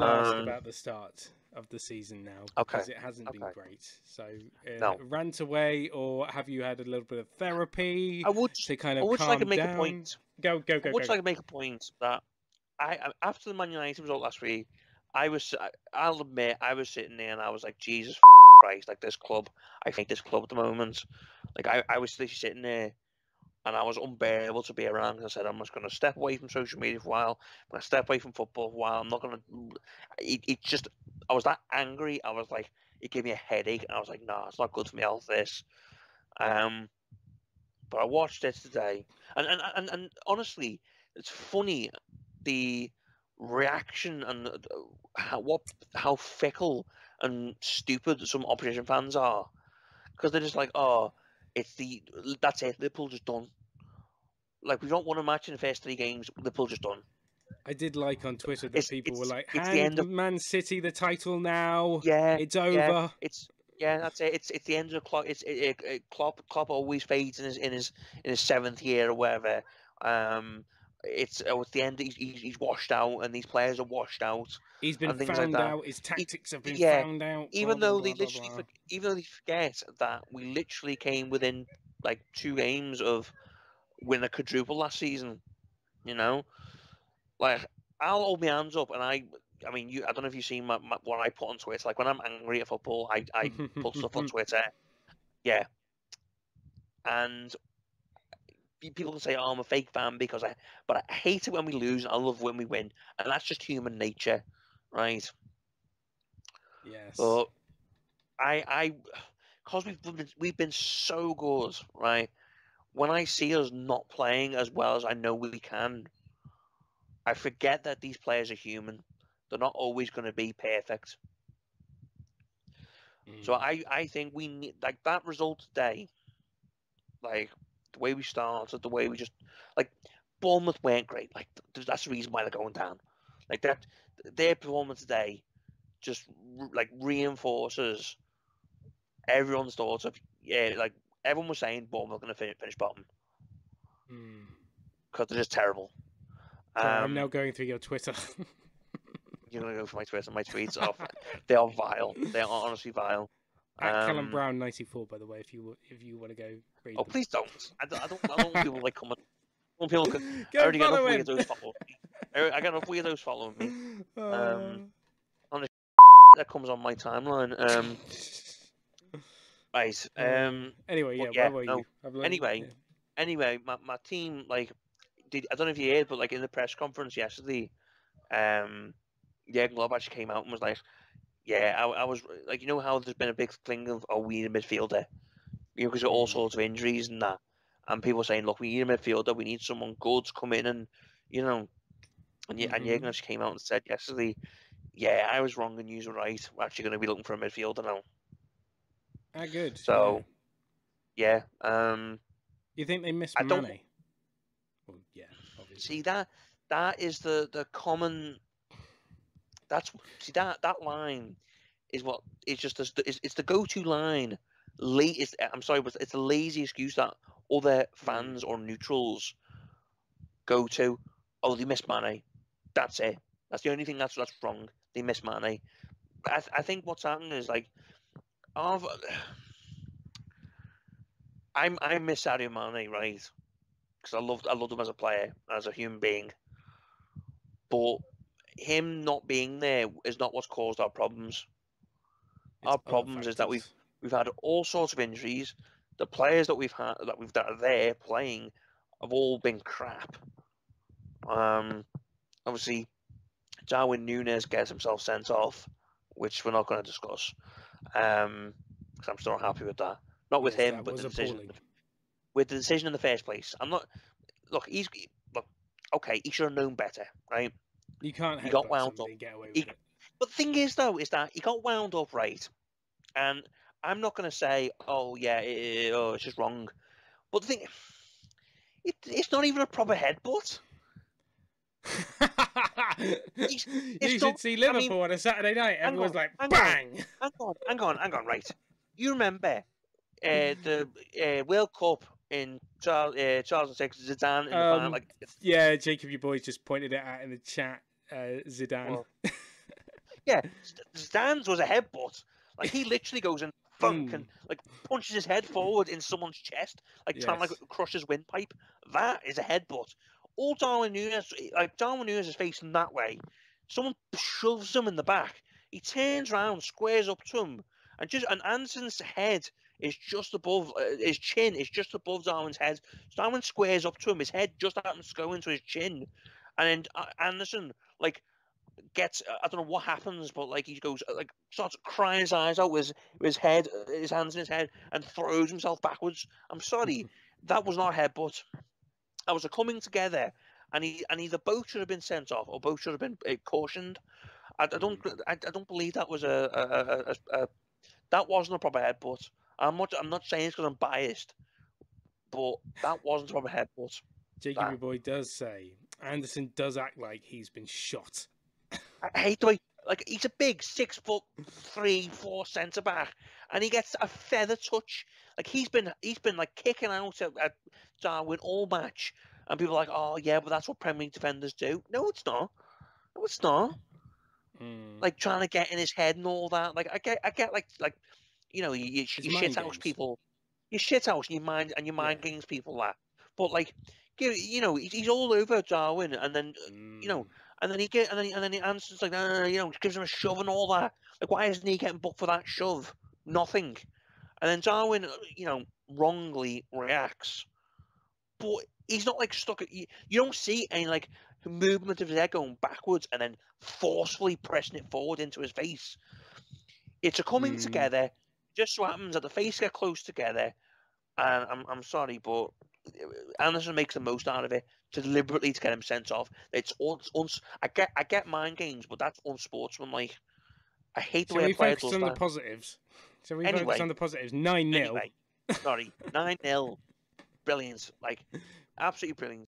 will ask about the start of the season now because Okay. it hasn't been Okay. great. So, No. rant away, or have you had a little bit of therapy I would to kind I of would just like to calm make a down? point. Go, go, I go, would go, just go. like to make a point that after the Man United result last week, I'll admit I was sitting there and I was like, Jesus Christ, like this club, I hate this club at the moment. Like I was literally sitting there and I was unbearable to be around. I said, I'm just going to step away from social media for a while. I'm going to step away from football for a while. I'm not going to. It just, I was that angry. I was like, it gave me a headache. And I was like, nah, it's not good for me, health, this. But I watched it today. And honestly, it's funny the reaction and how fickle and stupid some opposition fans are because they're just like, oh, that's it. Liverpool just done. Like we don't won a match in the first 3 games. Liverpool just done. I did like on Twitter that people were like, It's the "Hand end of Man City the title now. yeah It's yeah over." it's yeah that's it. It's the end of Klopp. Klopp always fades in his 7th year or whatever. It's the end. He's washed out, and these players are washed out, He's been and things like found that. out. His He, tactics have been yeah, found out. Blah even blah though they blah blah literally blah. even though they forget that we literally came within like 2 games of winning a quadruple last season. You know, like I'll hold my hands up, and I mean, I don't know if you've seen what I put on Twitter. Like when I'm angry at football, I put stuff on Twitter. Yeah, and people can say, "Oh, I'm a fake fan because but I hate it when we lose, and I love when we win, and that's just human nature, right?" Yes. But because we've been so good, right? When I see us not playing as well as I know we can, I forget that these players are human. They're not always going to be perfect. So I think we need like that result today, like the way we started, the way we just like Bournemouth weren't great. Like that's the reason why they're going down. Like that, their performance today just like reinforces everyone's thoughts of like everyone was saying Bournemouth are going to finish bottom because they're just terrible. Sorry, I'm now going through your Twitter. You're gonna go for my Twitter. My tweets are they are vile. They are honestly vile. At Callum Brown 94, by the way, if you want to go read Oh, them. please don't. I don't want people like coming. I want people. I Go already got enough follow him. weirdos following me. I got enough weirdos following me. On the that comes on my timeline. Right. Anyway, But where yeah, were no. you? Anyway, my team like I don't know if you heard, but like in the press conference yesterday, Jurgen Klopp actually came out and was like, "Yeah, I was like, you know how there's been a big thing of we need a midfielder, because of all sorts of injuries and that, and people saying, look, we need a midfielder, we need someone good to come in and you know, and Jurgen actually came out and said yesterday, yeah, I was wrong and you were right. We're actually going to be looking for a midfielder now. Ah, good. So yeah, you think they missed I don't Mane? Well, yeah, obviously. see that is the common. That line is what it's just it's the go-to line. I'm sorry, but it's a lazy excuse that other fans or neutrals go to. Oh, they missed Mane. That's it. That's the only thing that's wrong. They missed Mane. I think what's happening is like, I've, I miss Sadio Mane, right? Because I loved him as a player, as a human being. But him not being there is not what's caused our problems. Our problems is that we've had all sorts of injuries. The players that we've had that are there playing have all been crap. Obviously, Darwin Núñez gets himself sent off, which we're not going to discuss. Because I'm still not happy with that. Not with him, but the decision. With the decision in the first place, I'm not. Look, okay, he should have known better, right? You can't he got wound up. And get away with it. But the thing is, though, is that he got wound up, right? And I'm not going to say, oh yeah, it's just wrong. But the thing, it's not even a proper headbutt. You should see Liverpool on a Saturday night. Everyone's like, bang! Hang on, right. You remember the World Cup in 2006, Zidane in the final? Like, yeah, Jacob, your boys just pointed it out in the chat. Zidane. Well, Yeah, Stan's was a headbutt. Like, he literally goes and thunk and like punches his head forward in someone's chest, like trying to like crush his windpipe. That is a headbutt. All Darwin Núñez, like Darwin Núñez is facing that way. Someone shoves him in the back. He turns around, squares up to him, and Anderson's head is just above his chin. Is just above Darwin's head. So Darwin squares up to him. His head just happens to go into his chin, and then Anderson like gets, I don't know what happens, but like he goes like starts crying his eyes out with his head, his hands in his head, and throws himself backwards. I'm sorry, that was not a headbutt. That was a coming together, and either both should have been sent off or both should have been cautioned. I don't believe that was that wasn't a proper headbutt. I'm not saying it's because I'm biased, but that wasn't a proper headbutt. Jakey Boy does say Anderson does act like he's been shot. I hate the way, like, he's a big 6'3", 4" centre back, and he gets a feather touch. Like, he's been like kicking out at Darwin all match, and people are like, oh yeah, but that's what Premier League defenders do. No, it's not. No, it's not. Like trying to get in his head and all that. Like I get like you know, you shit house people, you shit house and you mind games people that. But like, you know, he's all over Darwin, and then you know. And then he answers like, you know, gives him a shove and all that. Like, why isn't he getting booked for that shove? Nothing. And then Darwin, you know, wrongly reacts, but he's not like stuck. You don't see any like movement of his head going backwards and then forcefully pressing it forward into his face. It's a coming together. Just so happens that the face get close together, and I'm sorry, but Anderson makes the most out of it deliberately to get him sent off. It's I get mind games, but that's unsportsmanlike. I hate the way a player does that. Shall we focus on the positives? Shall we focus on the positives? 9-0. Anyway, sorry, 9-0. Brilliant, like absolutely brilliant.